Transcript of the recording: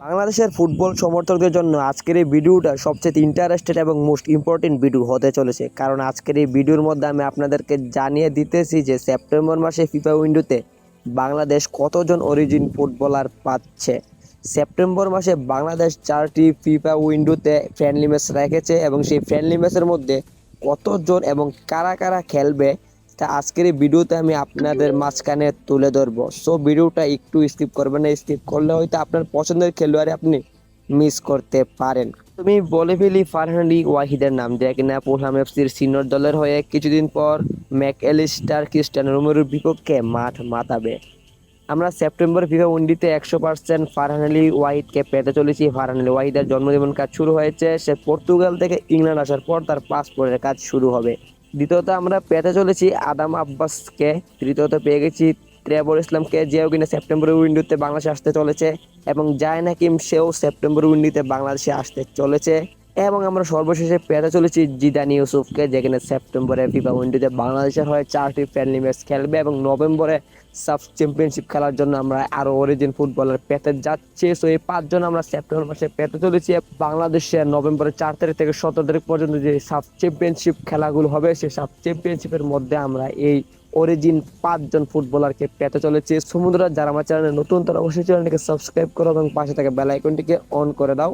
বাংলাদেশের ফুটবল সমর্থকদের জন্য আজকের এই ভিডিওটা সবচেয়ে ইন্টারেস্টেড এবং মোস্ট ইম্পর্টেন্ট ভিডিও হতে চলেছে। কারণ আজকের এই ভিডিওর মধ্যে আমি আপনাদেরকে জানিয়ে দিতেছি যে সেপ্টেম্বর মাসে ফিফা উইন্ডোতে বাংলাদেশ কতজন অরিজিন ফুটবলার পাচ্ছে। সেপ্টেম্বর মাসে বাংলাদেশ 4টি ফিফা উইন্ডোতে ফ্রেন্ডলি ম্যাচ রেখেছে এবং সেই ফ্রেন্ডলি ম্যাচের মধ্যে কতজন এবং কারা কারা খেলবে তা আজকের এই ভিডিওতে আমি আপনাদের মাঝখানে তুলে ধরবো। সো ভিডিওটা একটু স্কিপ করবেন না, স্কিপ করলে হয়তো আপনার পছন্দের খেলোয়াড় আপনি মিস করতে পারেন। তুমি বলে ফেলি ফারহান আলী ওয়াহিদের নাম, যে কিনা ফুলহাম এফসির সিনিয়র দলের হয়ে কিছুদিন পর ম্যাকঅ্যালিস্টার ক্রিস্টিয়ানো রোমেরোর বিপক্ষে মাঠ মাতাবে। আমরা সেপ্টেম্বর ফিফা উইন্ডোতে 100% ফারহান আলী ওয়াহিদকে পেতে চলেছি। ফারহান আলী ওয়াহিদের জন্মদিবন কাজ শুরু হয়েছে। সে পর্তুগাল থেকে ইংল্যান্ড আসার পর তার পাসপোর্টের কাজ শুরু হবে। দ্বিতীয়ত আমরা পেতে চলেছি আদাম আব্বাসকে। তৃতীয়ত পেয়ে গেছি ট্রেভর ইসলামকে, যেও কিনা সেপ্টেম্বর উইন্ডোতে বাংলাদেশে আসতে চলেছে, এবং জায়েন হাকিম সেও সেপ্টেম্বর উইন্ডোতে বাংলাদেশে আসতে চলেছে। এবং আমরা সর্বশেষে পেতে চলেছি জিদান ইউসুফকে, যেখানে সেপ্টেম্বরে ফিফা উইন্ডোতে বাংলাদেশের হয়ে 4টি ফ্রেন্ডলি ম্যাচ খেলবে এবং নভেম্বরে সাব চ্যাম্পিয়নশিপ খেলার জন্য আমরা আরো অরিজিন ফুটবলার পেতে যাচ্ছি। সো এই 5জন আমরা সেপ্টেম্বর মাসে পেতে চলেছি। বাংলাদেশে নভেম্বরের 4 তারিখ থেকে 17 তারিখ পর্যন্ত যে সাব চ্যাম্পিয়নশিপ খেলাগুলো হবে, সেই সাব চ্যাম্পিয়নশিপের মধ্যে আমরা এই অরিজিন 5জন ফুটবলারকে পেতে চলেছি। সমুদ্র যারা আমার চ্যানেলে নতুন তারা অবশ্যই চ্যানেলটিকে সাবস্ক্রাইব করো এবং পাশে থাকা বেল আইকনটিকে অন করে দাও।